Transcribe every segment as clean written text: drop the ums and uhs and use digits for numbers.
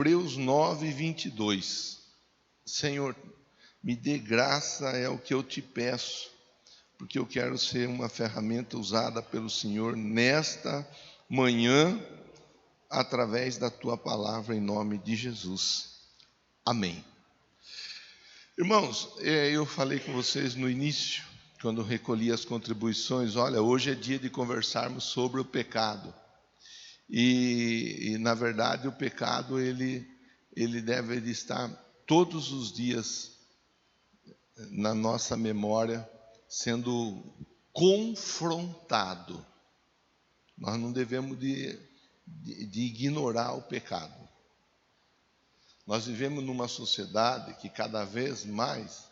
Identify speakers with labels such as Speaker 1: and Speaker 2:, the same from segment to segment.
Speaker 1: Hebreus 9, 22. Senhor, me dê graça, é o que eu te peço, porque eu quero ser uma ferramenta usada pelo Senhor nesta manhã, através da tua palavra, em nome de Jesus. Amém. Irmãos, eu falei com vocês no início, quando recolhi as contribuições, olha, hoje é dia de conversarmos sobre o pecado. E na verdade, o pecado, ele deve estar todos os dias na nossa memória, sendo confrontado. Nós não devemos de ignorar o pecado. Nós vivemos numa sociedade que cada vez mais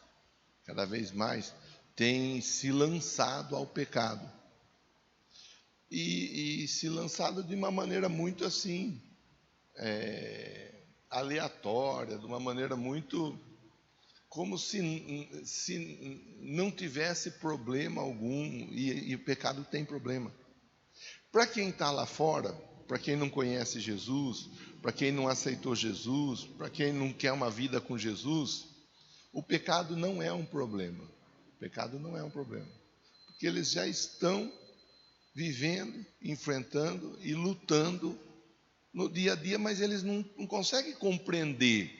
Speaker 1: tem se lançado ao pecado. E se lançado de uma maneira muito assim, aleatória, de uma maneira muito, como se não tivesse problema algum, e o pecado tem problema. Para quem está lá fora, para quem não conhece Jesus, para quem não aceitou Jesus, para quem não quer uma vida com Jesus, o pecado não é um problema. O pecado não é um problema, porque eles já estão vivendo, enfrentando e lutando no dia a dia, mas eles não conseguem compreender,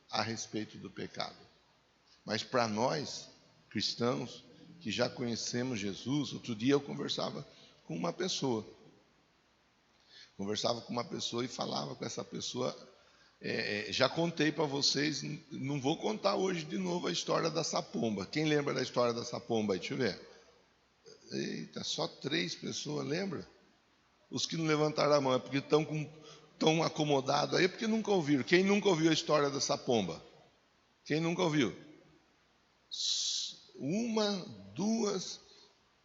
Speaker 1: a respeito do pecado. Mas para nós, cristãos, que já conhecemos Jesus, outro dia eu conversava com uma pessoa e falava com essa pessoa, já contei para vocês, não vou contar hoje de novo a história da sapomba. Quem lembra da história da sapomba aí? Deixa eu ver. Eita, só 3 pessoas, lembra? Os que não levantaram a mão é porque estão acomodados aí, porque nunca ouviram. Quem nunca ouviu a história da sapomba? Quem nunca ouviu? 1, 2,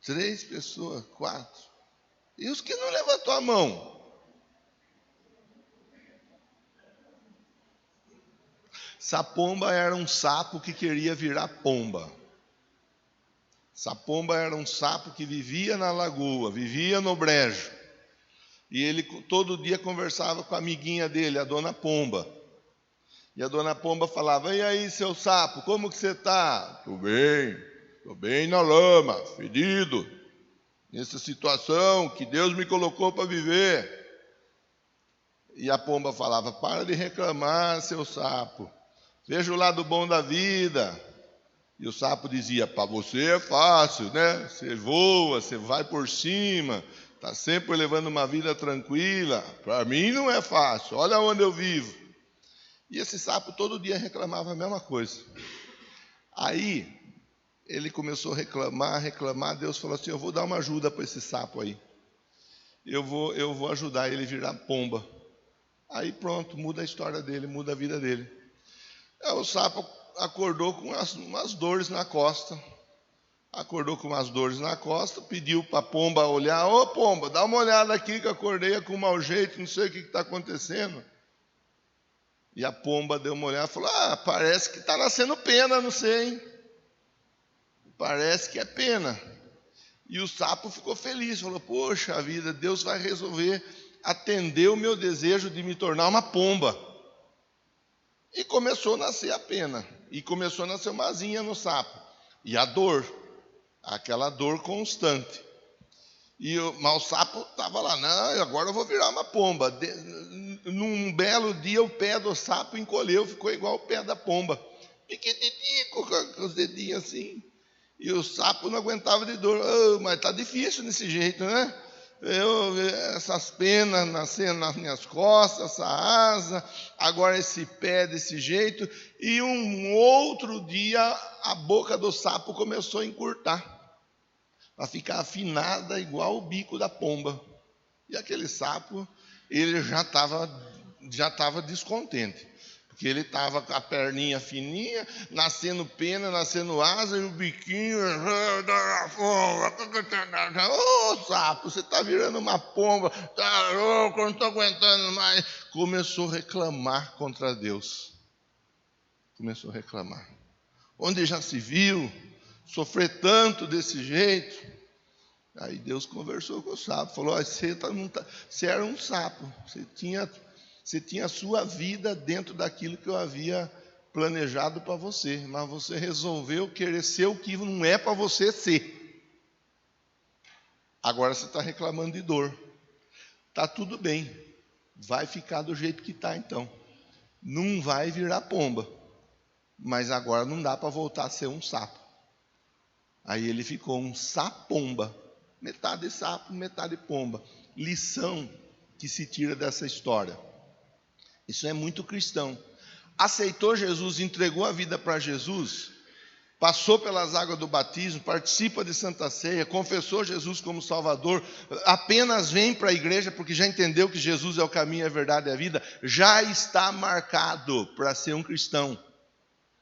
Speaker 1: 3 pessoas, 4. E os que não levantou a mão? Sapomba era um sapo que queria virar pomba. Sapomba era um sapo que vivia na lagoa, vivia no brejo. E ele todo dia conversava com a amiguinha dele, a dona Pomba. E a dona Pomba falava: e aí, seu sapo, como que você está? Estou bem na lama, fedido, nessa situação que Deus me colocou para viver. E a Pomba falava: para de reclamar, seu sapo, veja o lado bom da vida. E o sapo dizia: para você é fácil, né? Você voa, você vai por cima, está sempre levando uma vida tranquila. Para mim não é fácil, olha onde eu vivo. E esse sapo todo dia reclamava a mesma coisa. Aí ele começou a reclamar. Deus falou assim: eu vou dar uma ajuda para esse sapo aí. Eu vou ajudar ele a virar pomba. Aí pronto, muda a história dele, muda a vida dele. O sapo acordou com umas dores na costa. Pediu para a pomba olhar. Ô pomba, dá uma olhada aqui que eu acordei com mau jeito, não sei o que está acontecendo. E a pomba deu uma olhada e falou: parece que está nascendo pena, não sei, hein? Parece que é pena. E o sapo ficou feliz, falou: poxa vida, Deus vai resolver atender o meu desejo de me tornar uma pomba. E começou a nascer a pena. E começou a nascer uma asinha no sapo. E a dor. Aquela dor constante. Mas o sapo estava lá: não, agora eu vou virar uma pomba. Num belo dia o pé do sapo encolheu, ficou igual o pé da pomba. Piquititico, com os dedinhos assim. E o sapo não aguentava de dor. Mas está difícil desse jeito, né? Essas penas nascendo nas minhas costas, essa asa, agora esse pé desse jeito. E um outro dia a boca do sapo começou a encurtar, para ficar afinada igual o bico da pomba. E aquele sapo, ele já estava descontente, porque ele estava com a perninha fininha, nascendo pena, nascendo asa, e o biquinho... Ô sapo, você está virando uma pomba, tá louco, eu não estou aguentando mais. Começou a reclamar contra Deus. Onde já se viu sofrer tanto desse jeito? Aí Deus conversou com o sapo, falou: você era um sapo, você tinha a sua vida dentro daquilo que eu havia planejado para você, mas você resolveu querer ser o que não é para você ser. Agora você está reclamando de dor. Está tudo bem, vai ficar do jeito que está então. Não vai virar pomba, mas agora não dá para voltar a ser um sapo. Aí ele ficou um sapomba, metade sapo, metade pomba. Lição que se tira dessa história. Isso é muito cristão. Aceitou Jesus, entregou a vida para Jesus, passou pelas águas do batismo, participa de Santa Ceia, confessou Jesus como Salvador, apenas vem para a igreja porque já entendeu que Jesus é o caminho, a verdade e a vida, já está marcado para ser um cristão.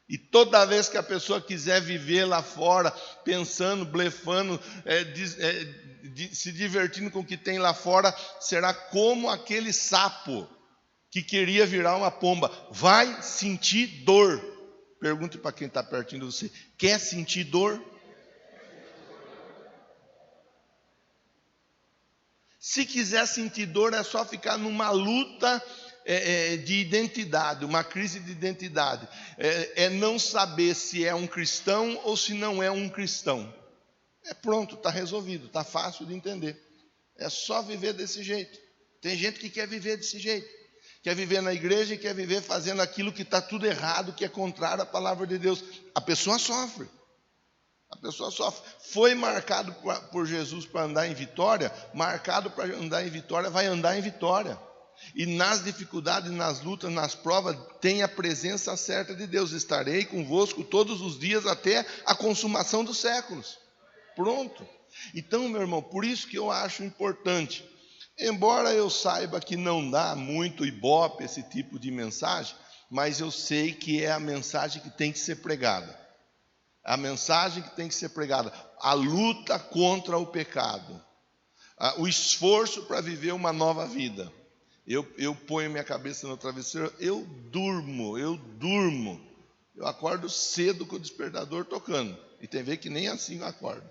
Speaker 1: E toda vez que a pessoa quiser viver lá fora, pensando, blefando, se divertindo com o que tem lá fora, será como aquele sapo que queria virar uma pomba. Vai sentir dor. Pergunte para quem está pertinho de você: quer sentir dor? Se quiser sentir dor, é só ficar numa luta de identidade, uma crise de identidade. É não saber se é um cristão ou se não é um cristão. Pronto, está resolvido, está fácil de entender. É só viver desse jeito. Tem gente que quer viver desse jeito. Quer viver na igreja e quer viver fazendo aquilo que está tudo errado, que é contrário à palavra de Deus. A pessoa sofre. A pessoa sofre. Foi marcado por Jesus para andar em vitória, marcado para andar em vitória, vai andar em vitória. E nas dificuldades, nas lutas, nas provas, tem a presença certa de Deus. Estarei convosco todos os dias até a consumação dos séculos. Pronto. Então, meu irmão, por isso que eu acho importante, embora eu saiba que não dá muito ibope esse tipo de mensagem, mas eu sei que é a mensagem que tem que ser pregada. A mensagem que tem que ser pregada, a luta contra o pecado, o esforço para viver uma nova vida. Eu ponho minha cabeça no travesseiro, eu durmo, eu acordo cedo com o despertador tocando, e tem vezes que nem assim eu acordo.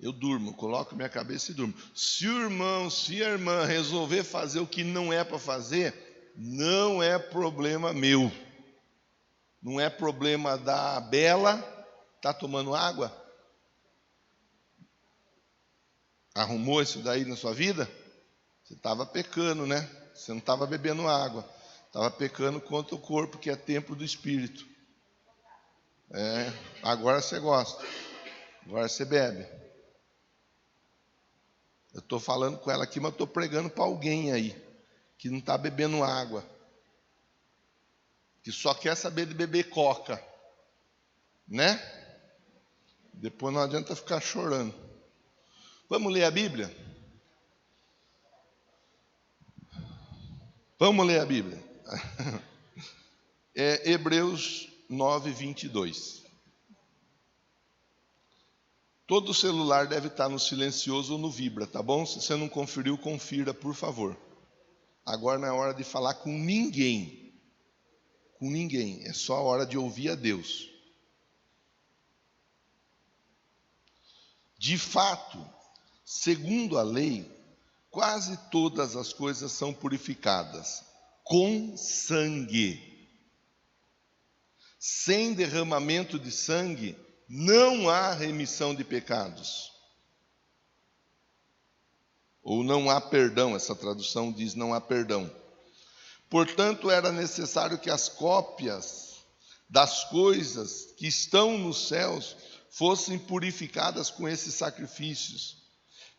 Speaker 1: Eu durmo, coloco minha cabeça e durmo. Se o irmão, se a irmã resolver fazer o que não é para fazer, não é problema meu. Não é problema da Bela. Está tomando água? Arrumou isso daí na sua vida? Você estava pecando, né? Você não estava bebendo água. Estava pecando contra o corpo, que é templo do Espírito. Agora você gosta. Agora você bebe. Eu estou falando com ela aqui, mas estou pregando para alguém aí, que não está bebendo água, que só quer saber de beber coca, né? Depois não adianta ficar chorando. Vamos ler a Bíblia? Vamos ler a Bíblia. Hebreus 9, 22. Todo celular deve estar no silencioso ou no vibra, tá bom? Se você não conferiu, confira, por favor. Agora não é hora de falar com ninguém. Com ninguém. É só a hora de ouvir a Deus. De fato, segundo a lei, quase todas as coisas são purificadas com sangue. Sem derramamento de sangue, não há remissão de pecados. Ou não há perdão, essa tradução diz não há perdão. Portanto, era necessário que as cópias das coisas que estão nos céus fossem purificadas com esses sacrifícios,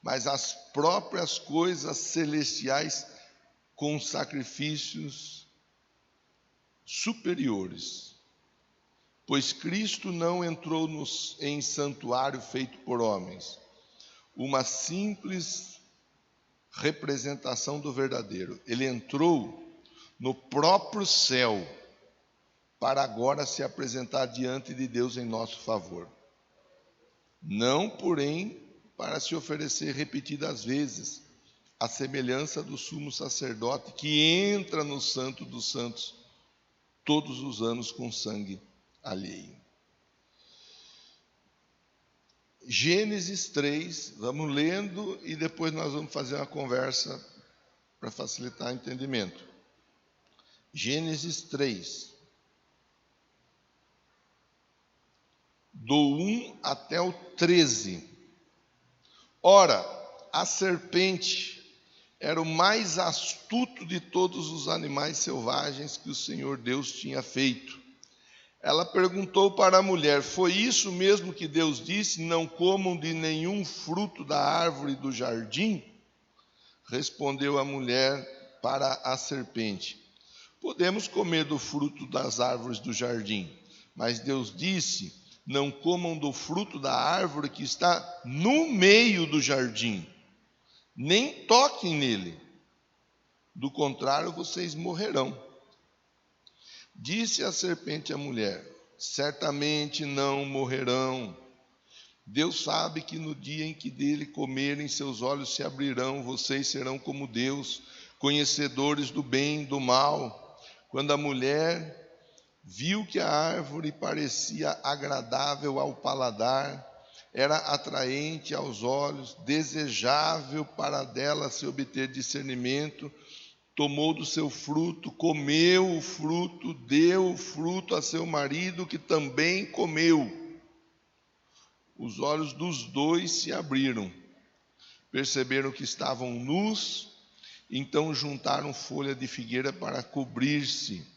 Speaker 1: mas as próprias coisas celestiais com sacrifícios superiores. Pois Cristo não entrou em santuário feito por homens, uma simples representação do verdadeiro. Ele entrou no próprio céu, para agora se apresentar diante de Deus em nosso favor. Não, porém, para se oferecer repetidas vezes, à semelhança do sumo sacerdote que entra no Santo dos Santos todos os anos com sangue alheio. Gênesis 3, vamos lendo e depois nós vamos fazer uma conversa para facilitar o entendimento. Gênesis 3, do 1 até o 13. Ora, a serpente era o mais astuto de todos os animais selvagens que o Senhor Deus tinha feito. Ela perguntou para a mulher: foi isso mesmo que Deus disse? Não comam de nenhum fruto da árvore do jardim? Respondeu a mulher para a serpente: podemos comer do fruto das árvores do jardim, mas Deus disse: não comam do fruto da árvore que está no meio do jardim, nem toquem nele, do contrário vocês morrerão. Disse a serpente à mulher: certamente não morrerão. Deus sabe que no dia em que dele comerem, seus olhos se abrirão, vocês serão como Deus, conhecedores do bem e do mal. Quando a mulher viu que a árvore parecia agradável ao paladar, era atraente aos olhos, desejável para dela se obter discernimento, tomou do seu fruto, comeu o fruto, deu o fruto a seu marido, que também comeu. Os olhos dos dois se abriram, perceberam que estavam nus, então juntaram folha de figueira para cobrir-se.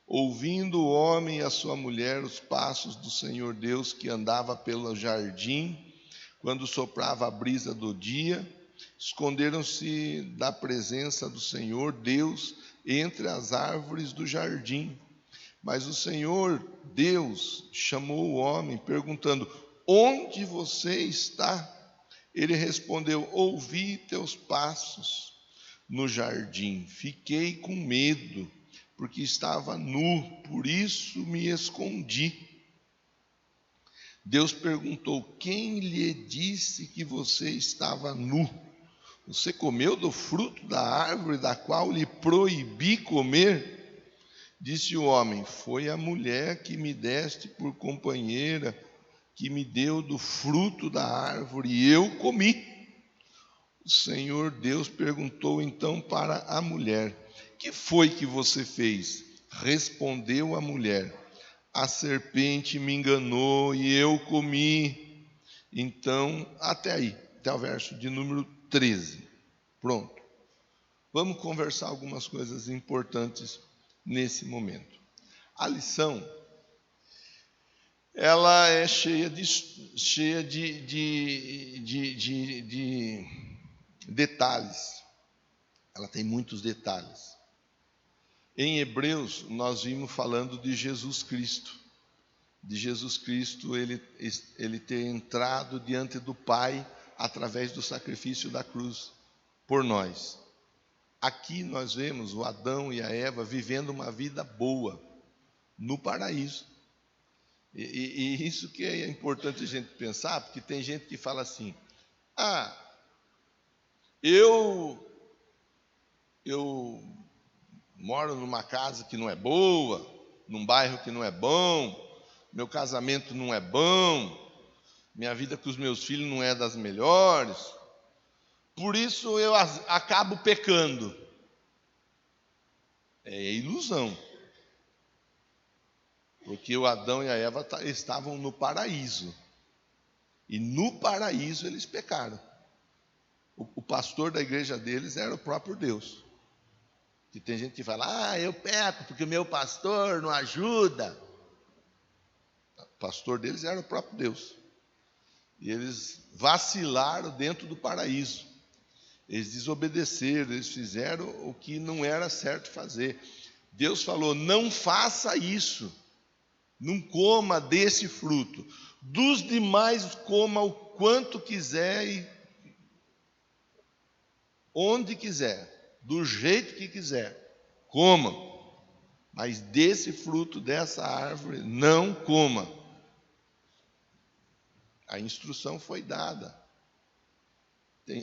Speaker 1: Ouvindo o homem e a sua mulher os passos do Senhor Deus que andava pelo jardim, quando soprava a brisa do dia, esconderam-se da presença do Senhor Deus entre as árvores do jardim. Mas o Senhor Deus chamou o homem, perguntando: onde você está? Ele respondeu: ouvi teus passos no jardim, fiquei com medo, porque estava nu, por isso me escondi. Deus perguntou: quem lhe disse que você estava nu? Você comeu do fruto da árvore da qual lhe proibi comer? Disse o homem: foi a mulher que me deste por companheira, que me deu do fruto da árvore, e eu comi. O Senhor Deus perguntou então para a mulher: que foi que você fez? Respondeu a mulher: a serpente me enganou e eu comi. Então, até aí, até o verso de número 13. Pronto. Vamos conversar algumas coisas importantes nesse momento. A lição, ela é cheia de detalhes. Ela tem muitos detalhes. Em Hebreus, nós vimos falando de Jesus Cristo. De Jesus Cristo, ele ter entrado diante do Pai através do sacrifício da cruz por nós. Aqui nós vemos o Adão e a Eva vivendo uma vida boa no paraíso. E isso que é importante a gente pensar, porque tem gente que fala assim: ah, eu moro numa casa que não é boa, num bairro que não é bom, meu casamento não é bom, minha vida com os meus filhos não é das melhores, por isso eu acabo pecando. É ilusão. Porque o Adão e a Eva estavam no paraíso. E no paraíso eles pecaram. O pastor da igreja deles era o próprio Deus. E tem gente que fala: ah, eu peco porque o meu pastor não ajuda. O pastor deles era o próprio Deus. E eles vacilaram dentro do paraíso. Eles desobedeceram, eles fizeram o que não era certo fazer. Deus falou: não faça isso. Não coma desse fruto. Dos demais, coma o quanto quiser e onde quiser, do jeito que quiser. Coma. Mas desse fruto, dessa árvore, não coma. A instrução foi dada.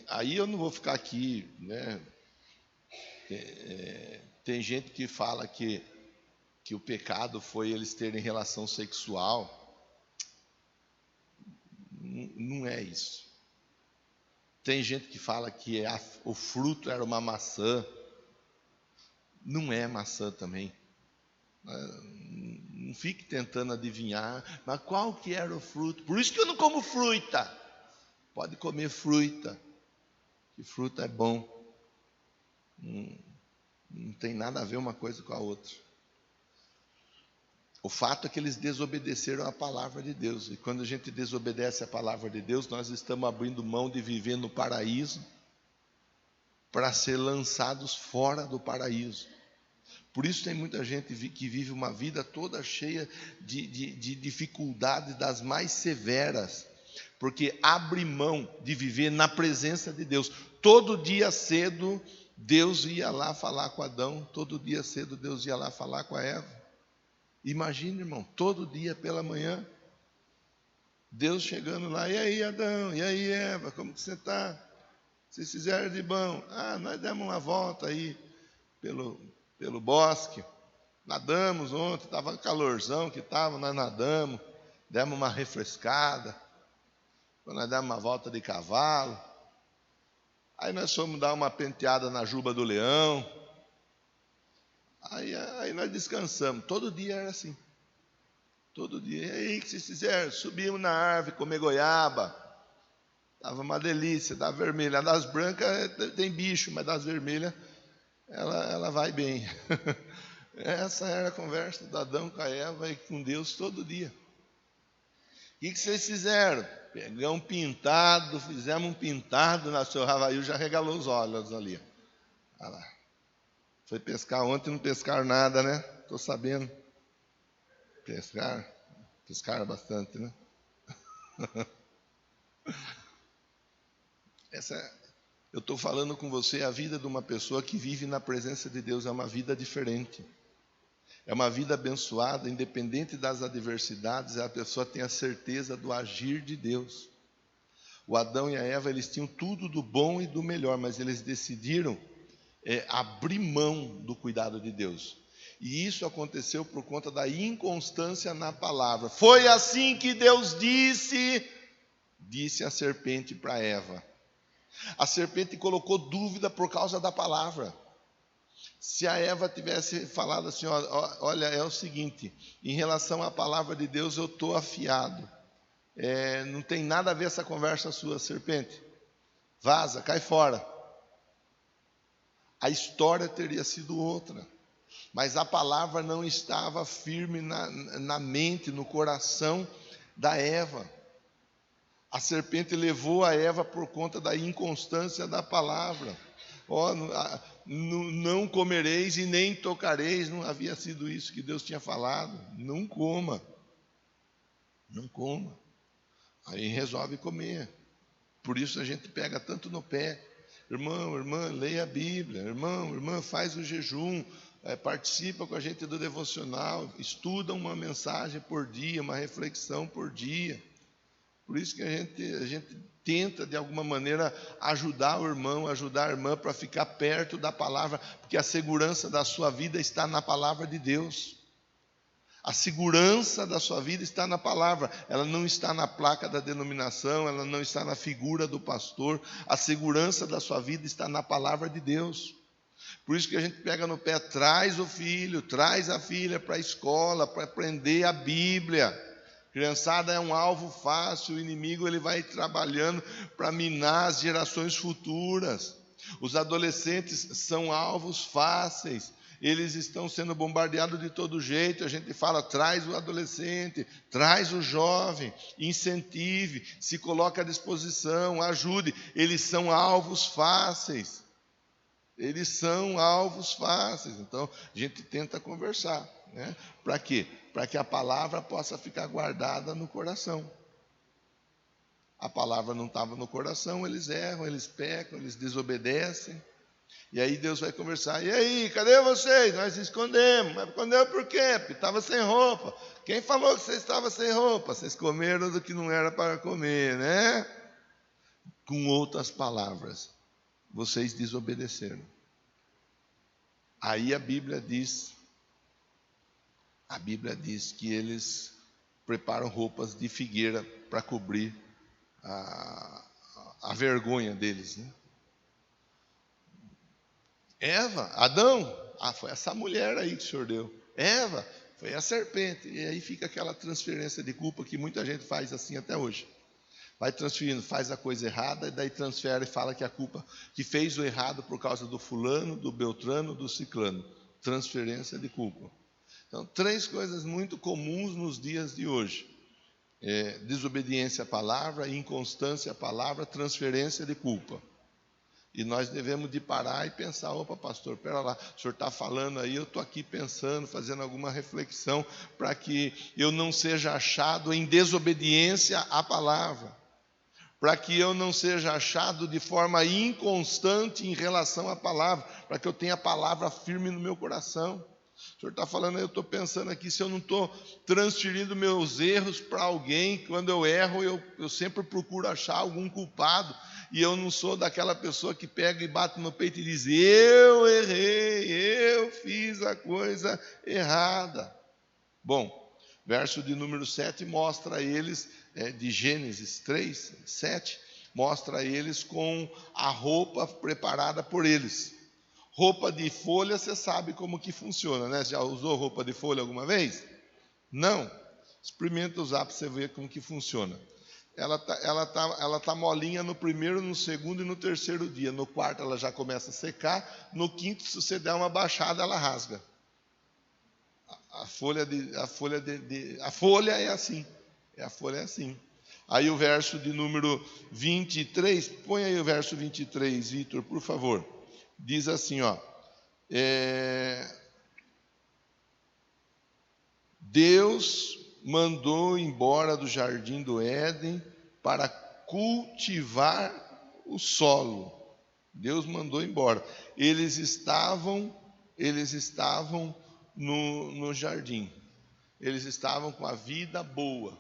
Speaker 1: Aí eu não vou ficar aqui, né? Tem gente que fala que o pecado foi eles terem relação sexual. Não é isso. Tem gente que fala que o fruto era uma maçã. Não é maçã também. Não fique tentando adivinhar, mas qual que era o fruto? Por isso que eu não como fruta. Pode comer fruta, que fruta é bom. Não tem nada a ver uma coisa com a outra. O fato é que eles desobedeceram a palavra de Deus. E quando a gente desobedece a palavra de Deus, nós estamos abrindo mão de viver no paraíso para ser lançados fora do paraíso. Por isso tem muita gente que vive uma vida toda cheia de dificuldades das mais severas, porque abre mão de viver na presença de Deus. Todo dia cedo, Deus ia lá falar com Adão, todo dia cedo Deus ia lá falar com a Eva. Imagina, irmão, todo dia pela manhã, Deus chegando lá, e aí Adão, e aí Eva, como que você está? Vocês fizeram de bom? Nós demos uma volta aí pelo bosque, nadamos ontem, estava calorzão que estava, nós nadamos, demos uma refrescada, quando nós demos uma volta de cavalo, aí nós fomos dar uma penteada na juba do leão, aí nós descansamos. Todo dia era assim, todo dia. E aí o que vocês fizeram? Subimos na árvore comer goiaba, estava uma delícia, da vermelha. A das brancas tem bicho, mas das vermelhas ela vai bem. Essa era a conversa do Adão com a Eva e com Deus todo dia. O que vocês fizeram? Pegamos um pintado, fizemos um pintado, na seu Ravail já regalou os olhos ali. Olha lá. Foi pescar ontem, não pescaram nada, né? Estou sabendo. Pescaram bastante, né? Eu estou falando com você, a vida de uma pessoa que vive na presença de Deus é uma vida diferente. É uma vida abençoada, independente das adversidades, a pessoa tem a certeza do agir de Deus. O Adão e a Eva, eles tinham tudo do bom e do melhor, mas eles decidiram abrir mão do cuidado de Deus. E isso aconteceu por conta da inconstância na palavra. Foi assim que Deus disse a serpente para Eva. A serpente colocou dúvida por causa da palavra. Se a Eva tivesse falado assim, olha, é o seguinte, em relação à palavra de Deus eu estou afiado. Não tem nada a ver essa conversa sua, serpente. Vaza, cai fora. A história teria sido outra. Mas a palavra não estava firme na mente, no coração da Eva. A serpente levou a Eva por conta da inconstância da palavra. Não comereis e nem tocareis. Não havia sido isso que Deus tinha falado. Não coma. Não coma. Aí resolve comer. Por isso a gente pega tanto no pé. Irmão, irmã, leia a Bíblia. Irmão, irmã, faz o jejum. Participa com a gente do devocional. Estuda uma mensagem por dia, uma reflexão por dia. Por isso que a gente tenta, de alguma maneira, ajudar o irmão, ajudar a irmã para ficar perto da palavra, porque a segurança da sua vida está na palavra de Deus. A segurança da sua vida está na palavra, ela não está na placa da denominação, ela não está na figura do pastor, a segurança da sua vida está na palavra de Deus. Por isso que a gente pega no pé, traz o filho, traz a filha para a escola, para aprender a Bíblia. Criançada é um alvo fácil, o inimigo ele vai trabalhando para minar as gerações futuras. Os adolescentes são alvos fáceis, eles estão sendo bombardeados de todo jeito. A gente fala, traz o adolescente, traz o jovem, incentive, se coloque à disposição, ajude. Eles são alvos fáceis. Eles são alvos fáceis. Então, a gente tenta conversar, né? Para quê? Para que a palavra possa ficar guardada no coração. A palavra não estava no coração, eles erram, eles pecam, eles desobedecem. E aí Deus vai conversar. E aí, cadê vocês? Nós escondemos. Mas escondeu por quê? Porque estava sem roupa. Quem falou que vocês estavam sem roupa? Vocês comeram do que não era para comer, né? Com outras palavras, vocês desobedeceram. Aí a Bíblia diz que eles preparam roupas de figueira para cobrir a vergonha deles, né? Eva, Adão, foi essa mulher aí que o Senhor deu. Eva, foi a serpente. E aí fica aquela transferência de culpa que muita gente faz assim até hoje. Vai transferindo, faz a coisa errada, e daí transfere e fala que a culpa, que fez o errado por causa do fulano, do beltrano, do ciclano. Transferência de culpa. Então, 3 coisas muito comuns nos dias de hoje. Desobediência à palavra, inconstância à palavra, transferência de culpa. E nós devemos de parar e pensar, opa, pastor, pera lá, o senhor está falando aí, eu estou aqui pensando, fazendo alguma reflexão, para que eu não seja achado em desobediência à palavra, para que eu não seja achado de forma inconstante em relação à palavra, para que eu tenha a palavra firme no meu coração. O senhor está falando, eu estou pensando aqui, se eu não estou transferindo meus erros para alguém, quando eu erro, eu sempre procuro achar algum culpado, e eu não sou daquela pessoa que pega e bate no peito e diz, eu errei, eu fiz a coisa errada. Bom, verso de número 7 mostra a eles, de Gênesis 3, 7, mostra a eles com a roupa preparada por eles. Roupa de folha, você sabe como que funciona, né? Já usou roupa de folha alguma vez? Não? Experimenta usar para você ver como que funciona. Ela tá molinha no primeiro, no segundo e no terceiro dia. No quarto ela já começa a secar. No quinto, se você der uma baixada, ela rasga. A folha é assim. A folha é assim. Aí o verso de número 23, põe aí o verso 23, Vitor, por favor. Diz assim, ó. Deus mandou embora do jardim do Éden para cultivar o solo. Deus mandou embora. Eles estavam no jardim. Eles estavam com a vida boa.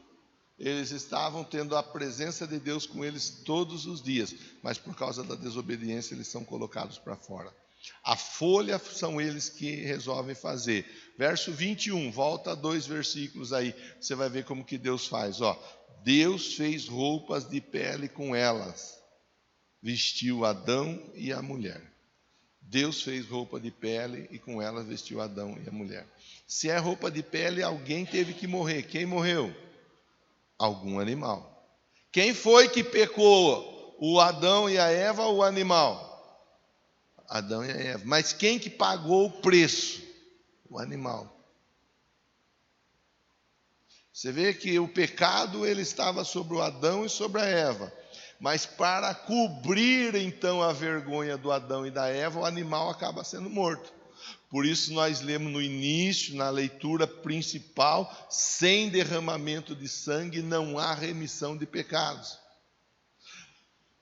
Speaker 1: Eles estavam tendo a presença de Deus com eles todos os dias, mas por causa da desobediência eles são colocados para fora. A folha são eles que resolvem fazer. Verso 21, volta 2 versículos aí, você vai ver como que Deus faz. Ó, Deus fez roupas de pele com elas, vestiu Adão e a mulher. Deus fez roupa de pele e com elas vestiu Adão e a mulher. Se é roupa de pele, alguém teve que morrer. Quem morreu? Algum animal. Quem foi que pecou? O Adão e a Eva ou o animal? Adão e a Eva. Mas quem que pagou o preço? O animal. Você vê que o pecado ele estava sobre o Adão e sobre a Eva. Mas para cobrir então a vergonha do Adão e da Eva, o animal acaba sendo morto. Por isso nós lemos no início, na leitura principal, sem derramamento de sangue não há remissão de pecados.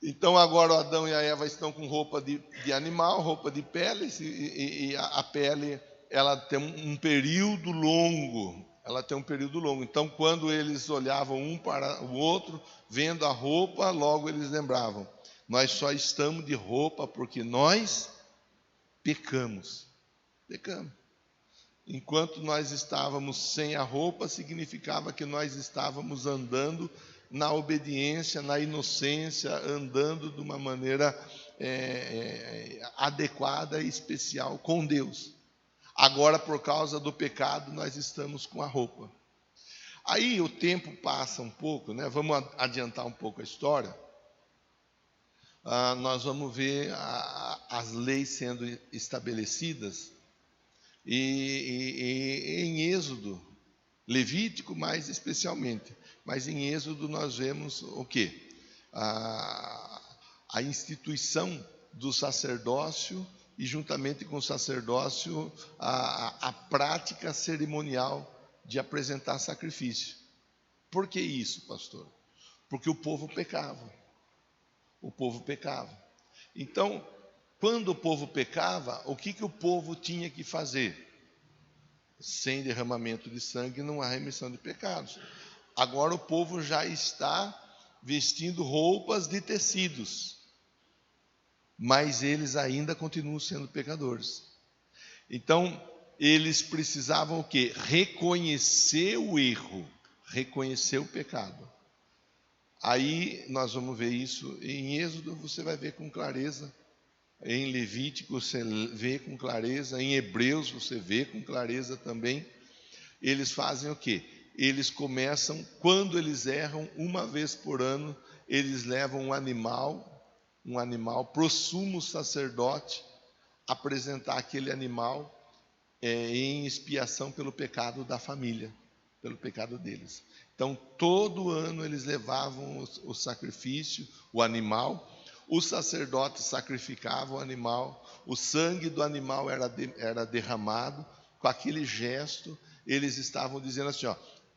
Speaker 1: Então agora o Adão e a Eva estão com roupa de animal, roupa de pele, e a pele ela tem um período longo. Ela tem um período longo. Então quando eles olhavam um para o outro, vendo a roupa, logo eles lembravam: nós só estamos de roupa porque nós pecamos. Pecamos. Enquanto nós estávamos sem a roupa, significava que nós estávamos andando na obediência, na inocência, andando de uma maneira adequada e especial com Deus. Agora, por causa do pecado, nós estamos com a roupa. Aí o tempo passa um pouco, né? Vamos adiantar um pouco a história. Nós vamos ver as leis sendo estabelecidas. E em Êxodo, Levítico mais especialmente, mas em Êxodo nós vemos o quê? A instituição do sacerdócio e juntamente com o sacerdócio a prática cerimonial de apresentar sacrifício. Por que isso, pastor? Porque o povo pecava. O povo pecava. Então, quando o povo pecava, o que o povo tinha que fazer? Sem derramamento de sangue não há remissão de pecados. Agora o povo já está vestindo roupas de tecidos, mas eles ainda continuam sendo pecadores. Então, eles precisavam o quê? Reconhecer o erro, reconhecer o pecado. Aí nós vamos ver isso em Êxodo, você vai ver com clareza. Em Levítico você vê com clareza. Em Hebreus você vê com clareza também. Eles fazem o quê? Eles começam, quando eles erram, uma vez por ano, eles levam um animal para o sumo sacerdote apresentar aquele animal em expiação pelo pecado da família, pelo pecado deles. Então, todo ano eles levavam o sacrifício, o animal, o sacerdote sacrificava o animal, o sangue do animal era derramado. Com aquele gesto, eles estavam dizendo assim,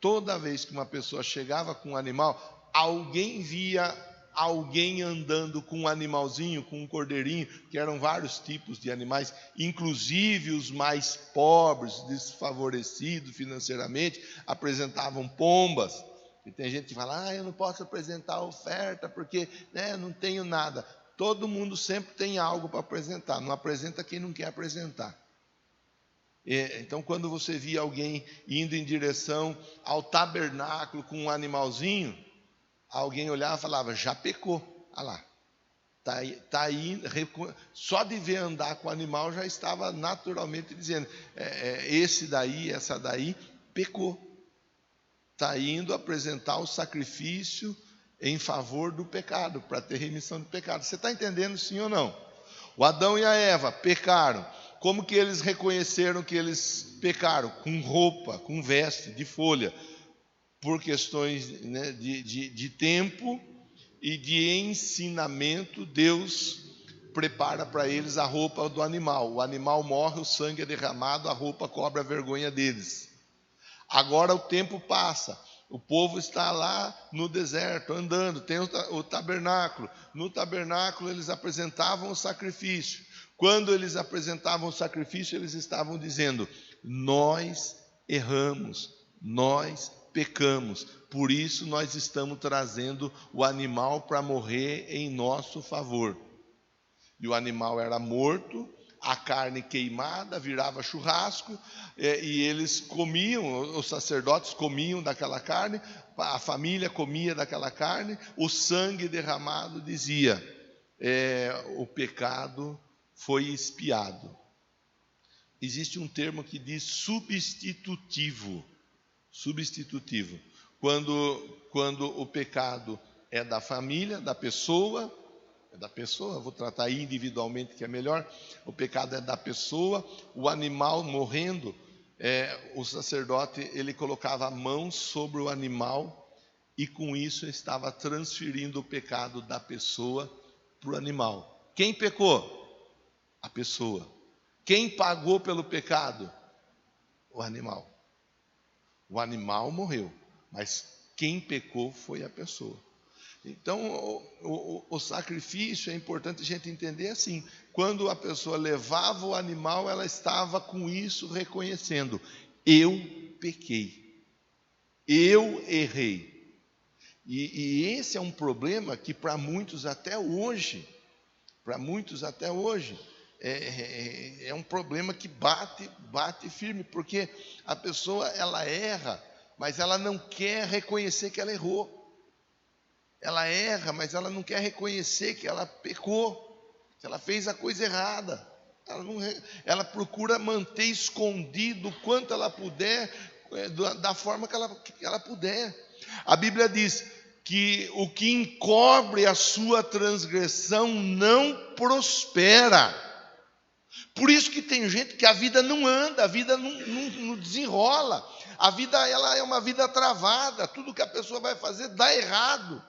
Speaker 1: toda vez que uma pessoa chegava com um animal, alguém via alguém andando com um animalzinho, com um cordeirinho, que eram vários tipos de animais, inclusive os mais pobres, desfavorecidos financeiramente, apresentavam pombas. E tem gente que fala, eu não posso apresentar oferta porque não tenho nada. Todo mundo sempre tem algo para apresentar, não apresenta quem não quer apresentar. Então, quando você via alguém indo em direção ao tabernáculo com um animalzinho, alguém olhava e falava, já pecou. Olha lá, tá aí, só de ver andar com o animal já estava naturalmente dizendo, esse daí, essa daí, pecou. Está indo apresentar o sacrifício em favor do pecado, para ter remissão do pecado. Você está entendendo, sim ou não? O Adão e a Eva pecaram. Como que eles reconheceram que eles pecaram? Com roupa, com veste de folha. Por questões de tempo e de ensinamento, Deus prepara para eles a roupa do animal. O animal morre, o sangue é derramado, a roupa cobre a vergonha deles. Agora o tempo passa, o povo está lá no deserto, andando, tem o tabernáculo. No tabernáculo eles apresentavam o sacrifício. Quando eles apresentavam o sacrifício, eles estavam dizendo, nós erramos, nós pecamos, por isso nós estamos trazendo o animal para morrer em nosso favor. E o animal era morto, a carne queimada, virava churrasco, e eles comiam, os sacerdotes comiam daquela carne, a família comia daquela carne, o sangue derramado dizia, o pecado foi expiado. Existe um termo que diz substitutivo. Quando o pecado é da família, da pessoa, vou tratar individualmente que é melhor, o pecado é da pessoa, o animal morrendo, o sacerdote ele colocava a mão sobre o animal e com isso estava transferindo o pecado da pessoa para o animal. Quem pecou? A pessoa. Quem pagou pelo pecado? O animal. O animal morreu, mas quem pecou foi a pessoa. Então, o sacrifício é importante a gente entender assim. Quando a pessoa levava o animal, ela estava com isso reconhecendo: eu pequei, eu errei. E esse é um problema que para muitos até hoje, é um problema que bate firme, porque a pessoa ela erra, mas ela não quer reconhecer que ela errou. Ela erra, mas ela não quer reconhecer que ela pecou, que ela fez a coisa errada. Ela procura manter escondido o quanto ela puder, da forma que ela puder. A Bíblia diz que o que encobre a sua transgressão não prospera. Por isso que tem gente que a vida não anda, a vida não desenrola. A vida ela é uma vida travada, tudo que a pessoa vai fazer dá errado.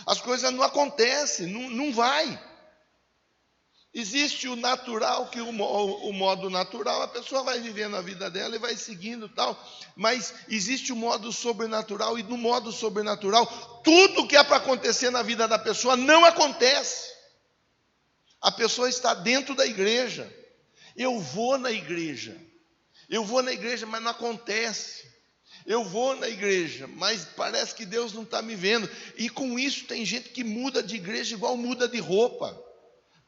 Speaker 1: As coisas não acontecem, não vai. Existe o natural, que o modo natural, a pessoa vai vivendo a vida dela e vai seguindo tal. Mas existe o modo sobrenatural, e no modo sobrenatural, tudo que é para acontecer na vida da pessoa não acontece. A pessoa está dentro da igreja. Eu vou na igreja, mas não acontece. Eu vou na igreja, mas parece que Deus não está me vendo. E com isso tem gente que muda de igreja igual muda de roupa.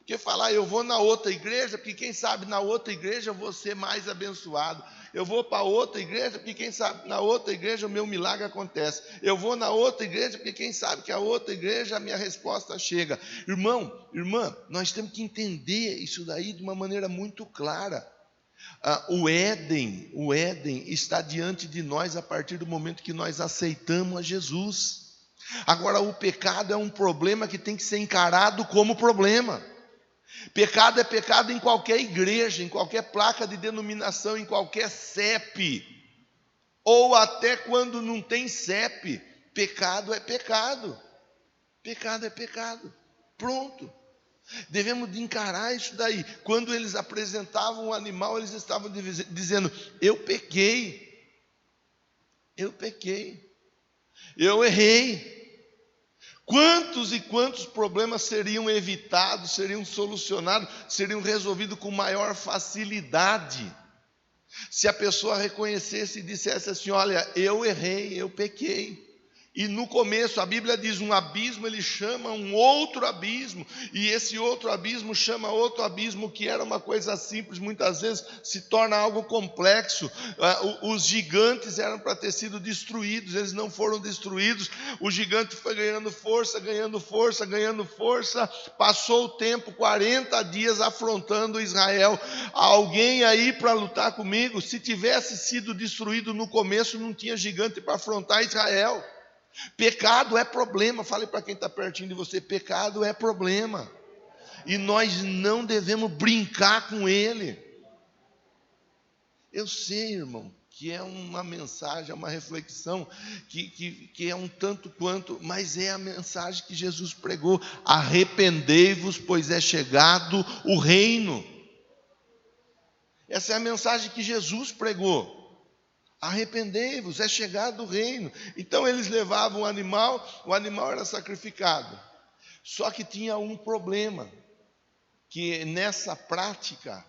Speaker 1: que falar, eu vou na outra igreja, porque quem sabe na outra igreja eu vou ser mais abençoado. Eu vou para outra igreja, porque quem sabe na outra igreja o meu milagre acontece. Eu vou na outra igreja, porque quem sabe que a outra igreja a minha resposta chega. Irmão, irmã, nós temos que entender isso daí de uma maneira muito clara. O Éden está diante de nós a partir do momento que nós aceitamos a Jesus. Agora, o pecado é um problema que tem que ser encarado como problema. Pecado é pecado em qualquer igreja, em qualquer placa de denominação, em qualquer CEP, ou até quando não tem CEP, pecado é pecado. Pecado é pecado. Pronto. Devemos de encarar isso daí. Quando eles apresentavam o animal, eles estavam dizendo: eu pequei, eu errei. Quantos e quantos problemas seriam evitados, seriam solucionados, seriam resolvidos com maior facilidade, se a pessoa reconhecesse e dissesse assim: olha, eu errei, eu pequei. E no começo a Bíblia diz, um abismo ele chama um outro abismo, e esse outro abismo chama outro abismo, que era uma coisa simples, muitas vezes se torna algo complexo. Os gigantes eram para ter sido destruídos, eles não foram destruídos. O gigante foi ganhando força, passou o tempo, 40 dias afrontando Israel. Alguém aí para lutar comigo? Se tivesse sido destruído no começo, não tinha gigante para afrontar Israel. Pecado é problema. Fale para quem está pertinho de você: pecado é problema, e nós não devemos brincar com ele. Eu sei, irmão, que é uma mensagem, é uma reflexão que é um tanto quanto, mas é a mensagem que Jesus pregou: arrependei-vos, pois é chegado o reino. Essa é a mensagem que Jesus pregou. Arrependei-vos, é chegado o reino. Então eles levavam o animal era sacrificado. Só que tinha um problema, que nessa prática,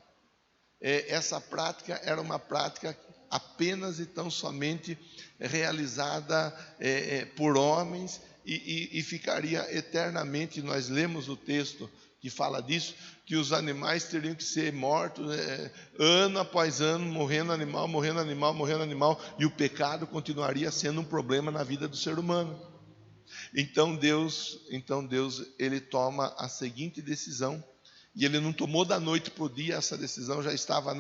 Speaker 1: essa prática era uma prática apenas e tão somente realizada por homens, e ficaria eternamente. Nós lemos o texto que fala disso, que os animais teriam que ser mortos ano após ano, morrendo animal, e o pecado continuaria sendo um problema na vida do ser humano. Então Deus ele toma a seguinte decisão, e ele não tomou da noite para o dia. Essa decisão já estava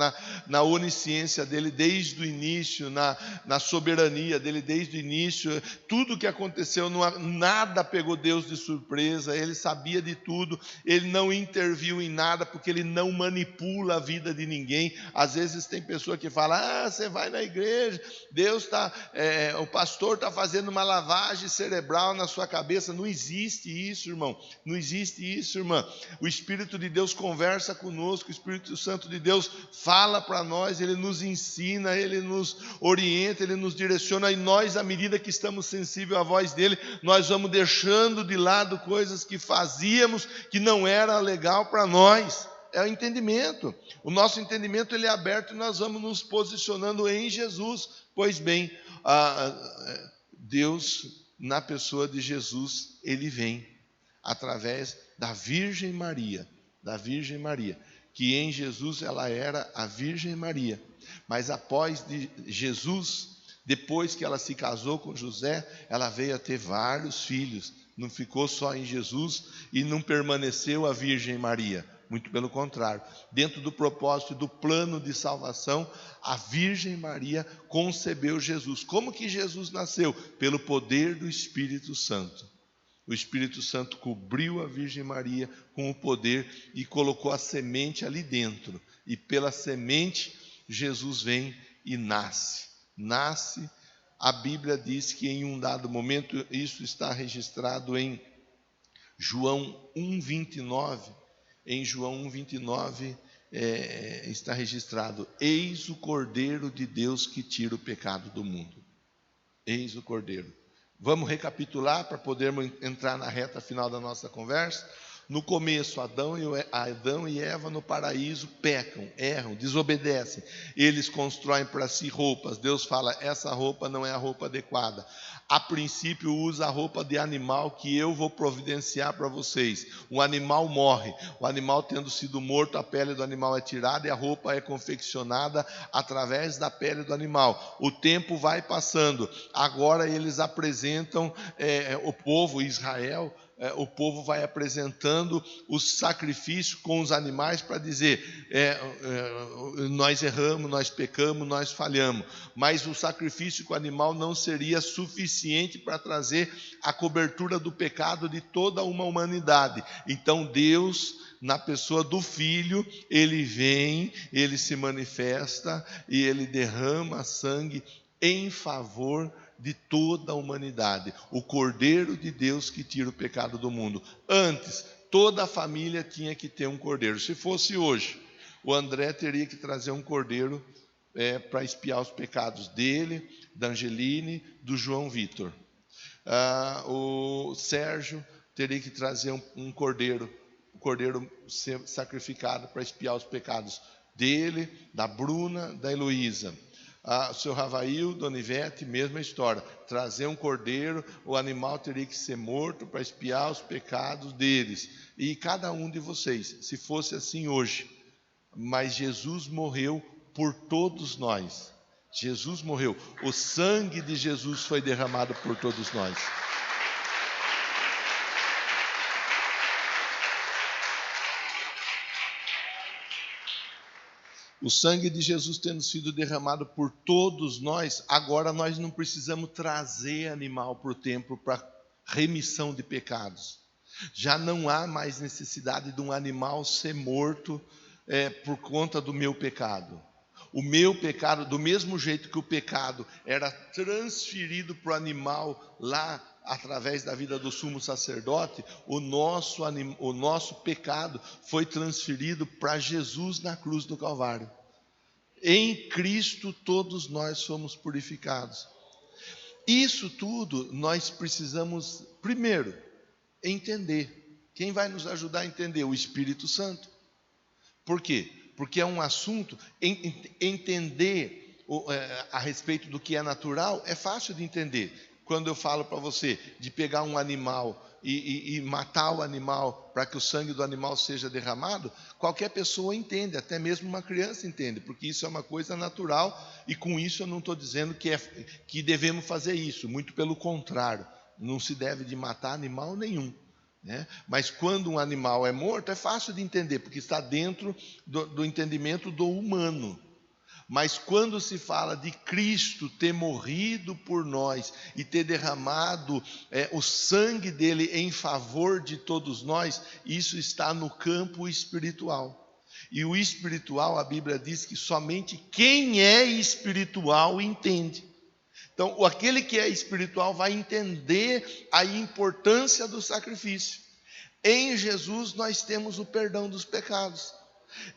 Speaker 1: na onisciência dele desde o início, na soberania dele desde o início. Tudo que aconteceu, nada pegou Deus de surpresa. Ele sabia de tudo, ele não interviu em nada, porque ele não manipula a vida de ninguém. Às vezes tem pessoa que fala: você vai na igreja, o pastor está fazendo uma lavagem cerebral na sua cabeça. Não existe isso, irmão, não existe isso, irmã. O Espírito de Deus conversa conosco, o Espírito Santo de Deus fala para nós, ele nos ensina, ele nos orienta, ele nos direciona, e nós, à medida que estamos sensíveis à voz dele, nós vamos deixando de lado coisas que fazíamos que não era legal para nós. É o entendimento. O nosso entendimento ele é aberto, e nós vamos nos posicionando em Jesus. Pois bem, Deus, na pessoa de Jesus, ele vem através da Virgem Maria, que em Jesus ela era a Virgem Maria. Mas após de Jesus, depois que ela se casou com José, ela veio a ter vários filhos. Não ficou só em Jesus e não permaneceu a Virgem Maria. Muito pelo contrário, dentro do propósito do plano de salvação, a Virgem Maria concebeu Jesus. Como que Jesus nasceu? Pelo poder do Espírito Santo. O Espírito Santo cobriu a Virgem Maria com o poder e colocou a semente ali dentro. E pela semente, Jesus vem e nasce. A Bíblia diz que em um dado momento, isso está registrado em João 1,29. Em João 1,29 está registrado: eis o Cordeiro de Deus que tira o pecado do mundo. Eis o Cordeiro. Vamos recapitular para podermos entrar na reta final da nossa conversa. No começo, Adão e Eva no paraíso pecam, erram, desobedecem. Eles constroem para si roupas. Deus fala, essa roupa não é a roupa adequada. A princípio usa a roupa de animal que eu vou providenciar para vocês. O animal morre. O animal tendo sido morto, a pele do animal é tirada e a roupa é confeccionada através da pele do animal. O tempo vai passando. Agora eles apresentam, o povo Israel, o povo vai apresentando os sacrifícios com os animais para dizer, nós erramos, nós pecamos, nós falhamos. Mas o sacrifício com o animal não seria suficiente para trazer a cobertura do pecado de toda uma humanidade. Então Deus, na pessoa do Filho, Ele vem, Ele se manifesta e Ele derrama sangue em favor de toda a humanidade, o Cordeiro de Deus que tira o pecado do mundo. Antes, toda a família tinha que ter um cordeiro. Se fosse hoje, o André teria que trazer um cordeiro para expiar os pecados dele, da Angeline, do João Vitor. O Sérgio teria que trazer um cordeiro, ser sacrificado para expiar os pecados dele, da Bruna, da Heloísa. O seu Ravail, Dona Ivete, mesma história. Trazer um cordeiro, o animal teria que ser morto para expiar os pecados deles. E cada um de vocês, se fosse assim hoje. Mas Jesus morreu por todos nós. Jesus morreu. O sangue de Jesus foi derramado por todos nós. O sangue de Jesus tendo sido derramado por todos nós, agora nós não precisamos trazer animal para o templo para remissão de pecados. Já não há mais necessidade de um animal ser morto por conta do meu pecado. O meu pecado, do mesmo jeito que o pecado era transferido para o animal lá, através da vida do sumo sacerdote, o nosso pecado foi transferido para Jesus na cruz do Calvário. Em Cristo todos nós somos purificados. Isso tudo nós precisamos, primeiro, entender. Quem vai nos ajudar a entender? O Espírito Santo. Por quê? Porque é um assunto, entender a respeito do que é natural, é fácil de entender. Quando eu falo para você de pegar um animal e matar o animal para que o sangue do animal seja derramado, qualquer pessoa entende, até mesmo uma criança entende, porque isso é uma coisa natural e com isso eu não estou dizendo que devemos fazer isso, muito pelo contrário, não se deve de matar animal nenhum. Mas quando um animal é morto, é fácil de entender, porque está dentro do entendimento do humano. Mas quando se fala de Cristo ter morrido por nós e ter derramado o sangue dele em favor de todos nós, isso está no campo espiritual. E o espiritual, a Bíblia diz que somente quem é espiritual entende. Então, aquele que é espiritual vai entender a importância do sacrifício. Em Jesus nós temos o perdão dos pecados.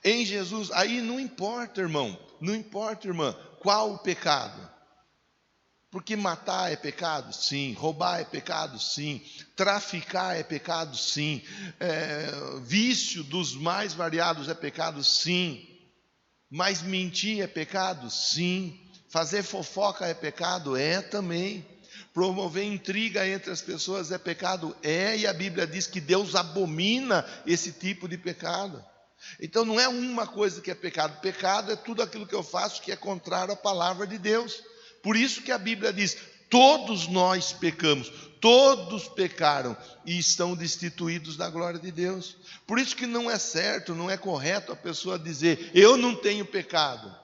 Speaker 1: Em Jesus, aí não importa, irmão, não importa, irmã, qual o pecado. Porque matar é pecado? Sim. Roubar é pecado? Sim. Traficar é pecado? Sim. Vício dos mais variados é pecado? Sim. Mas mentir é pecado? Sim. Fazer fofoca é pecado? É também. Promover intriga entre as pessoas é pecado? É, e a Bíblia diz que Deus abomina esse tipo de pecado. Então não é uma coisa que é pecado. Pecado é tudo aquilo que eu faço que é contrário à palavra de Deus. Por isso que a Bíblia diz, todos nós pecamos, todos pecaram e estão destituídos da glória de Deus. Por isso que não é certo, não é correto a pessoa dizer, eu não tenho pecado.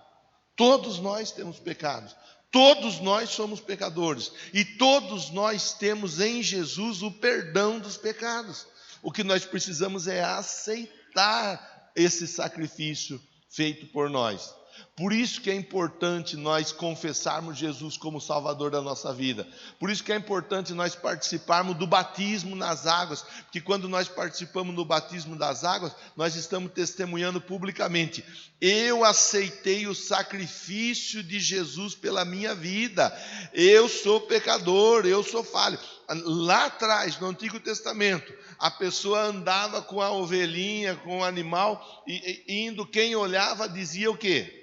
Speaker 1: Todos nós temos pecados, todos nós somos pecadores e todos nós temos em Jesus o perdão dos pecados. O que nós precisamos é aceitar esse sacrifício feito por nós. Por isso que é importante nós confessarmos Jesus como Salvador da nossa vida. Por isso que é importante nós participarmos do batismo nas águas. Porque quando nós participamos do batismo das águas, nós estamos testemunhando publicamente. Eu aceitei o sacrifício de Jesus pela minha vida. Eu sou pecador, eu sou falho. lá atrás, no Antigo Testamento, a pessoa andava com a ovelhinha, com o animal, e indo, quem olhava dizia o quê?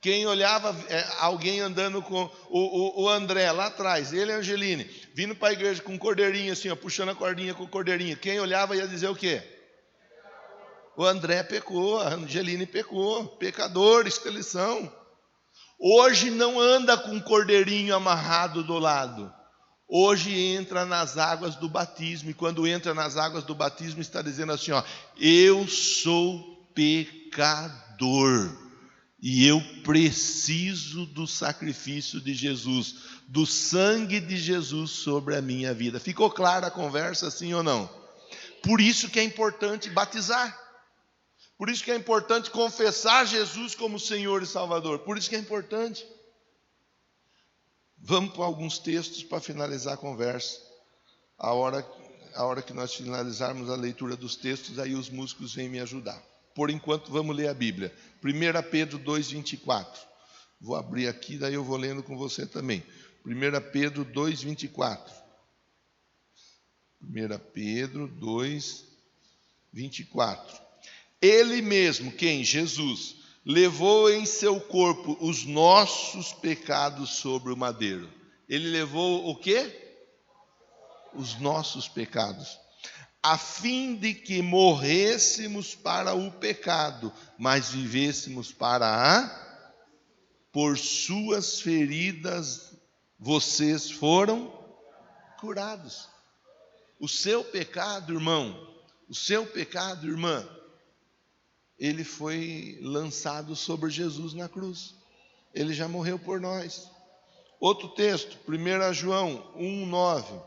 Speaker 1: Quem olhava, alguém andando com o André lá atrás, ele e a Angeline, vindo para a igreja com um cordeirinho assim, ó, puxando a cordinha com o cordeirinho. Quem olhava ia dizer o quê? O André pecou, a Angeline pecou, pecadores que eles são. Hoje não anda com um cordeirinho amarrado do lado. Hoje entra nas águas do batismo, e quando entra nas águas do batismo está dizendo assim, ó, eu sou pecador. E eu preciso do sacrifício de Jesus, do sangue de Jesus sobre a minha vida. Ficou clara a conversa, sim ou não? Por isso que é importante batizar. Por isso que é importante confessar Jesus como Senhor e Salvador. Por isso que é importante. Vamos para alguns textos para finalizar a conversa. A hora que nós finalizarmos a leitura dos textos, aí os músicos vêm me ajudar. Por enquanto, vamos ler a Bíblia. 1 Pedro 2,24. Vou abrir aqui, daí eu vou lendo com você também. 1 Pedro 2,24. 1 Pedro 2,24. Ele mesmo, quem? Jesus, levou em seu corpo os nossos pecados sobre o madeiro. Ele levou o quê? Os nossos pecados, a fim de que morrêssemos para o pecado, mas vivêssemos para por suas feridas vocês foram curados. O seu pecado, irmão, o seu pecado, irmã, ele foi lançado sobre Jesus na cruz. Ele já morreu por nós. Outro texto, 1 João 1,9.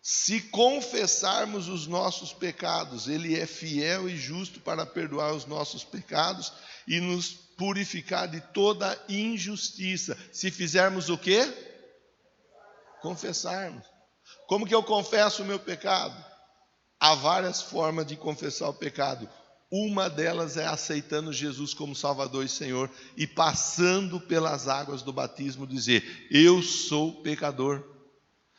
Speaker 1: Se confessarmos os nossos pecados, Ele é fiel e justo para perdoar os nossos pecados e nos purificar de toda injustiça. Se fizermos o quê? Confessarmos. Como que eu confesso o meu pecado? Há várias formas de confessar o pecado. Uma delas é aceitando Jesus como Salvador e Senhor e passando pelas águas do batismo, dizer, eu sou pecador.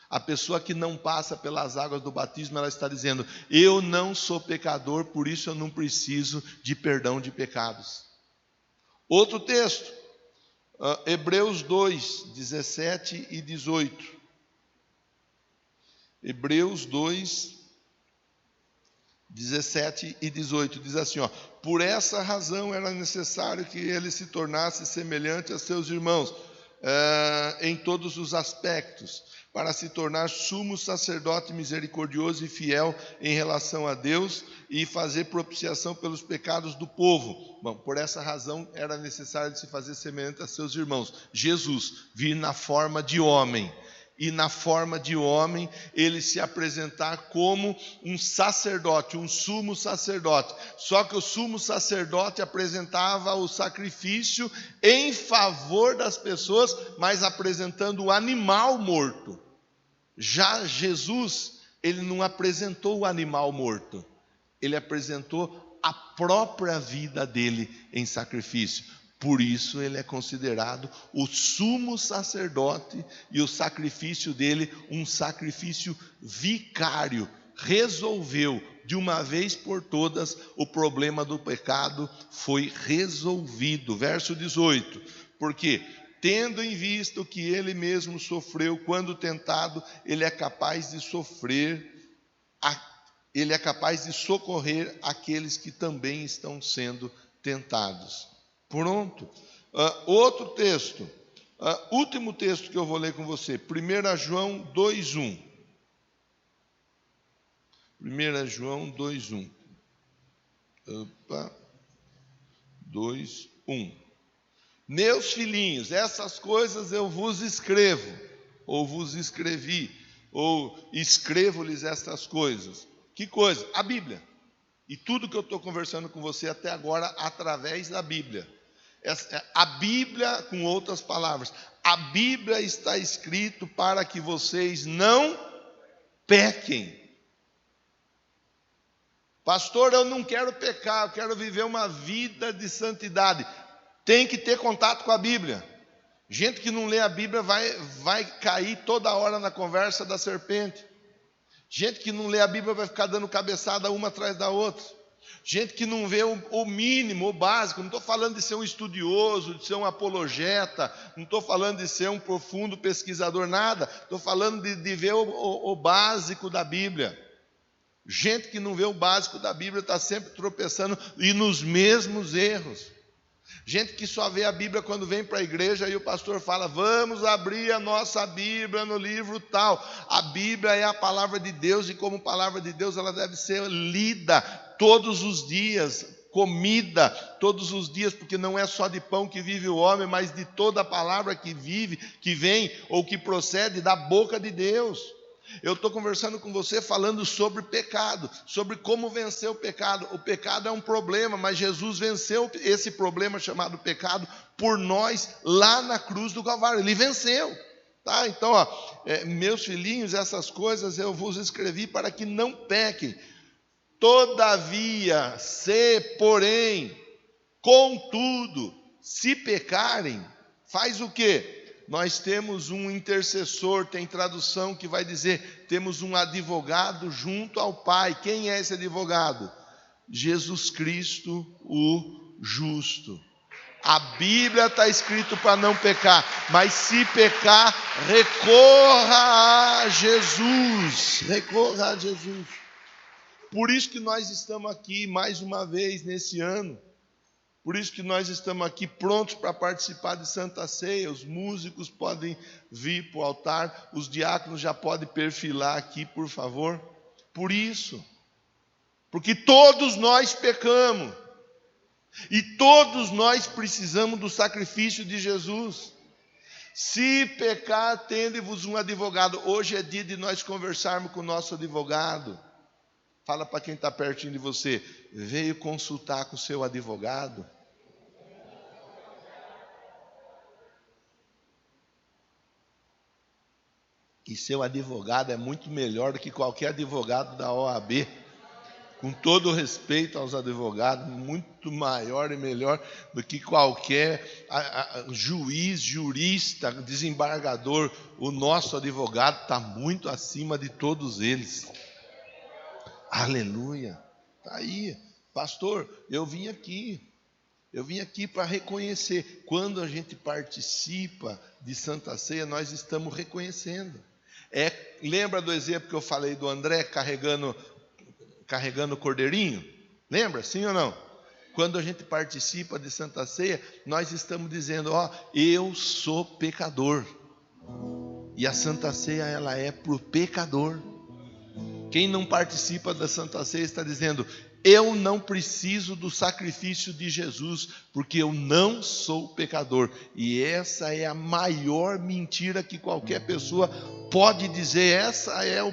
Speaker 1: A pessoa que não passa pelas águas do batismo, ela está dizendo, eu não sou pecador, por isso eu não preciso de perdão de pecados. Outro texto, Hebreus 2, 17 e 18. Hebreus 2, 17 e 18, diz assim, ó, por essa razão era necessário que ele se tornasse semelhante a seus irmãos, em todos os aspectos, para se tornar sumo sacerdote misericordioso e fiel em relação a Deus e fazer propiciação pelos pecados do povo. Bom, por essa razão era necessário se fazer semelhante a seus irmãos. Jesus vir na forma de homem. E na forma de homem, ele se apresentar como um sacerdote, um sumo sacerdote. Só que o sumo sacerdote apresentava o sacrifício em favor das pessoas, mas apresentando o animal morto. Já Jesus, ele não apresentou o animal morto. Ele apresentou a própria vida dele em sacrifício. Por isso ele é considerado o sumo sacerdote e o sacrifício dele um sacrifício vicário. Resolveu de uma vez por todas o problema do pecado, foi resolvido. Verso 18, porque tendo em vista o que ele mesmo sofreu quando tentado, ele é capaz de socorrer aqueles que também estão sendo tentados. Pronto. Outro texto, último texto que eu vou ler com você, 1 João 2,1. 1 João 2,1. 2,1. Meus filhinhos, essas coisas eu vos escrevo, ou vos escrevi, ou escrevo-lhes estas coisas. Que coisa? A Bíblia. E tudo que eu estou conversando com você até agora, através da Bíblia. A Bíblia, com outras palavras, a Bíblia está escrito para que vocês não pequem. Pastor, eu não quero pecar, eu quero viver uma vida de santidade. Tem que ter contato com a Bíblia. Gente que não lê a Bíblia vai cair toda hora na conversa da serpente. Gente que não lê a Bíblia vai ficar dando cabeçada uma atrás da outra. Gente que não vê o mínimo, o básico. Não estou falando de ser um estudioso, de ser um apologeta. Não estou falando de ser um profundo pesquisador, nada. Estou falando de ver o básico da Bíblia. Gente que não vê o básico da Bíblia está sempre tropeçando e nos mesmos erros. Gente que só vê a Bíblia quando vem para a igreja e o pastor fala: vamos abrir a nossa Bíblia no livro tal. A Bíblia é a palavra de Deus e como palavra de Deus ela deve ser lida todos os dias, comida todos os dias, porque não é só de pão que vive o homem, mas de toda a palavra que vive, que vem ou que procede da boca de Deus. Eu estou conversando com você falando sobre pecado, sobre como vencer o pecado. O pecado é um problema, mas Jesus venceu esse problema chamado pecado por nós lá na cruz do Calvário. Ele venceu. Tá? Então, meus filhinhos, essas coisas eu vos escrevi para que não pequem. Todavia, porém, contudo, se pecarem, faz o quê? Nós temos um intercessor, tem tradução que vai dizer, temos um advogado junto ao Pai. Quem é esse advogado? Jesus Cristo, o justo. A Bíblia está escrito para não pecar, mas se pecar, recorra a Jesus. Recorra a Jesus. Por isso que nós estamos aqui mais uma vez nesse ano. Por isso que nós estamos aqui prontos para participar de Santa Ceia. Os músicos podem vir para o altar, os diáconos já podem perfilar aqui, por favor. Por isso, porque todos nós pecamos, e todos nós precisamos do sacrifício de Jesus. Se pecar, tende-vos um advogado. Hoje é dia de nós conversarmos com o nosso advogado. Fala para quem está pertinho de você: veio consultar com o seu advogado? E seu advogado é muito melhor do que qualquer advogado da OAB. Com todo o respeito aos advogados, muito maior e melhor do que qualquer juiz, jurista, desembargador. O nosso advogado está muito acima de todos eles. Aleluia. Está aí. Pastor, eu vim aqui para reconhecer. Quando a gente participa de Santa Ceia, nós estamos reconhecendo. Lembra do exemplo que eu falei do André carregando o cordeirinho? Lembra, sim ou não? Quando a gente participa de Santa Ceia, nós estamos dizendo: eu sou pecador. E a Santa Ceia, ela é para o pecador. Quem não participa da Santa Ceia está dizendo: eu não preciso do sacrifício de Jesus, porque eu não sou pecador. E essa é a maior mentira que qualquer pessoa pode dizer. Esse é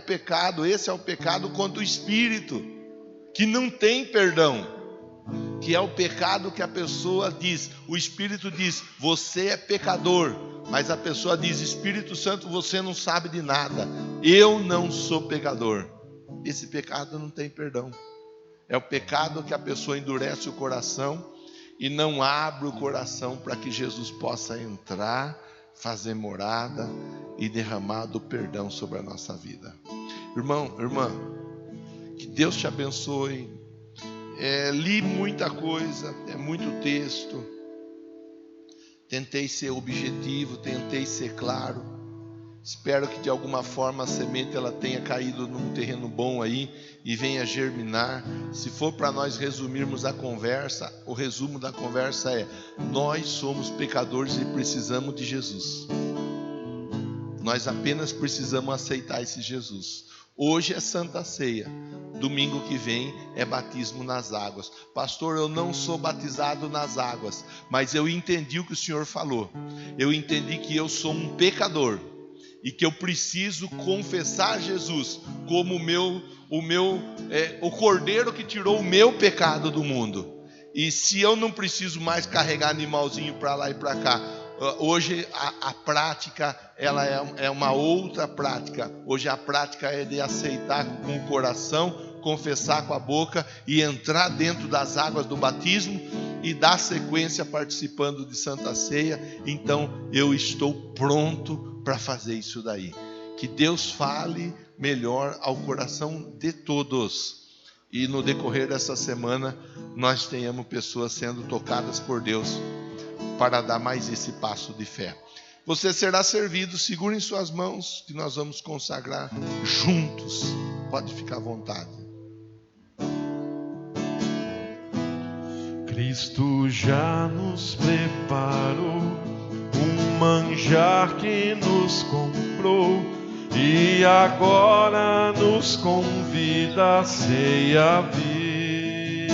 Speaker 1: o pecado contra o Espírito, que não tem perdão, que é o pecado que a pessoa diz. O Espírito diz: você é pecador, mas a pessoa diz: Espírito Santo, você não sabe de nada, eu não sou pecador. Esse pecado não tem perdão. É o pecado que a pessoa endurece o coração e não abre o coração para que Jesus possa entrar, fazer morada e derramar do perdão sobre a nossa vida. Irmão, irmã, que Deus te abençoe. Li muita coisa, muito texto. Tentei ser objetivo, tentei ser claro. Espero que de alguma forma a semente ela tenha caído num terreno bom aí e venha germinar. Se for para nós resumirmos a conversa, o resumo da conversa é: nós somos pecadores e precisamos de Jesus. Nós apenas precisamos aceitar esse Jesus. Hoje é Santa Ceia. Domingo que vem é batismo nas águas. Pastor, eu não sou batizado nas águas, mas eu entendi o que o Senhor falou. Eu entendi que eu sou um pecador e que eu preciso confessar Jesus como o cordeiro que tirou o meu pecado do mundo. E se eu não preciso mais carregar animalzinho para lá e para cá, hoje a prática ela é uma outra prática. Hoje a prática é de aceitar com o coração confessar com a boca e entrar dentro das águas do batismo e dar sequência participando de Santa Ceia, então eu estou pronto para fazer isso daí. Que Deus fale melhor ao coração de todos. E no decorrer dessa semana, nós tenhamos pessoas sendo tocadas por Deus para dar mais esse passo de fé. Você será servido, segurem suas mãos, que nós vamos consagrar juntos. Pode ficar à vontade.
Speaker 2: Cristo já nos preparou um manjar que nos comprou e agora nos convida a ceia vir.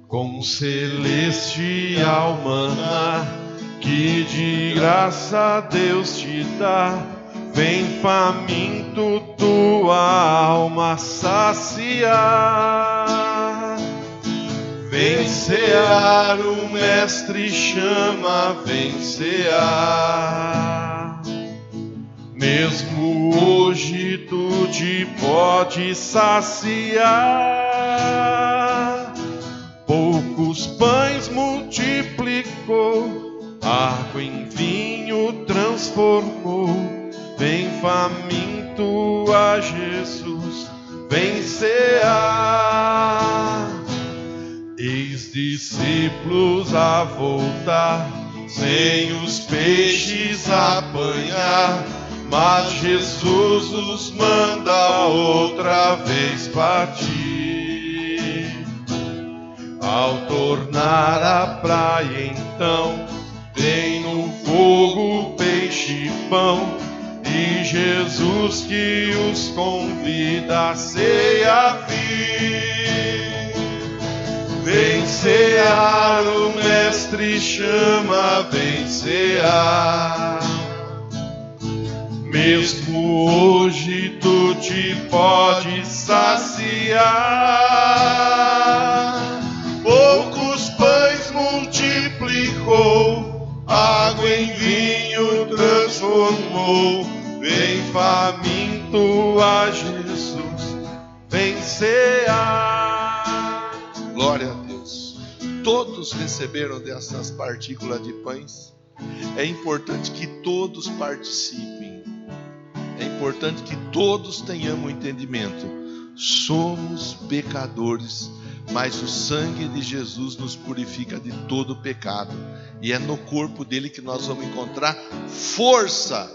Speaker 2: Com celestial maná que de graça Deus te dá, vem faminto tua alma saciar. Vem cear, o Mestre chama, vem cear. Mesmo hoje tu te pode saciar. Poucos pães multiplicou, água em vinho transformou. Vem faminto a Jesus, vem cear. Eis discípulos a voltar, sem os peixes apanhar, mas Jesus os manda outra vez partir. Ao tornar a praia então, vem no fogo peixe e pão, e Jesus que os convida a ceia vir. Vem cear, o Mestre chama, vem cear. Mesmo hoje tu te pode saciar. Poucos pães multiplicou, água em vinho transformou. Vem faminto a Jesus, vem cear.
Speaker 1: Glória a Deus. Todos receberam dessas partículas de pães. É importante que todos participem. É importante que todos tenhamos entendimento. Somos pecadores, mas o sangue de Jesus nos purifica de todo pecado. E é no corpo dele que nós vamos encontrar força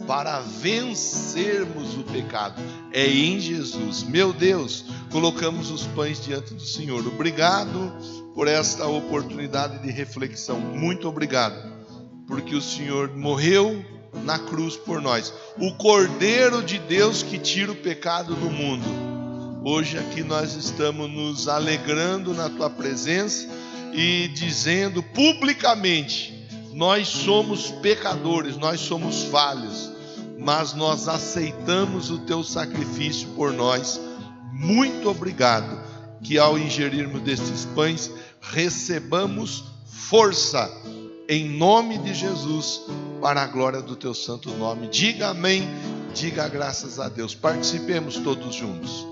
Speaker 1: para vencermos o pecado. É em Jesus. Meu Deus, colocamos os pães diante do Senhor. Obrigado por esta oportunidade de reflexão. Muito obrigado, porque o Senhor morreu na cruz por nós. O Cordeiro de Deus que tira o pecado do mundo. Hoje aqui nós estamos nos alegrando na tua presença e dizendo publicamente: nós somos pecadores, nós somos falhos, mas nós aceitamos o teu sacrifício por nós. Muito obrigado, que ao ingerirmos destes pães, recebamos força, em nome de Jesus, para a glória do teu santo nome. Diga amém, diga graças a Deus. Participemos todos juntos.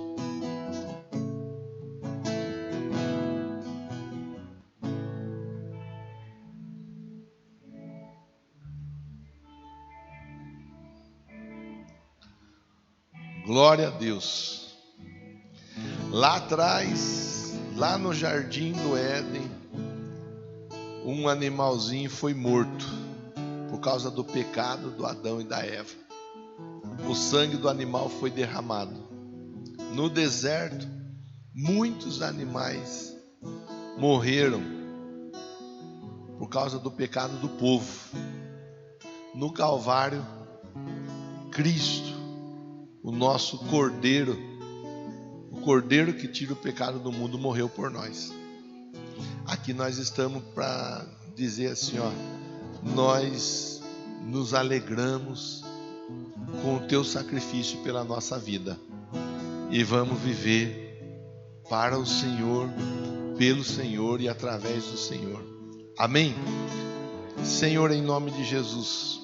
Speaker 1: Glória a Deus. Lá atrás, lá no jardim do Éden, um animalzinho foi morto por causa do pecado do Adão e da Eva. O sangue do animal foi derramado. No deserto, muitos animais morreram por causa do pecado do povo. No Calvário, Cristo, o nosso Cordeiro, o Cordeiro que tira o pecado do mundo, morreu por nós. Aqui nós estamos para dizer assim, nós nos alegramos com o teu sacrifício pela nossa vida e vamos viver para o Senhor, pelo Senhor e através do Senhor. Amém? Senhor, em nome de Jesus,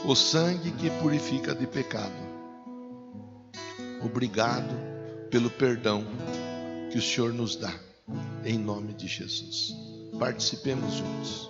Speaker 1: o sangue que purifica de pecado. Obrigado pelo perdão que o Senhor nos dá, em nome de Jesus. Participemos juntos.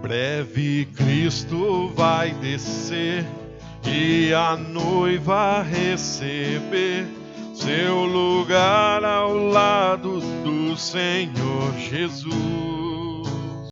Speaker 2: Breve Cristo vai descer e a noiva receber seu lugar ao lado do Senhor Jesus.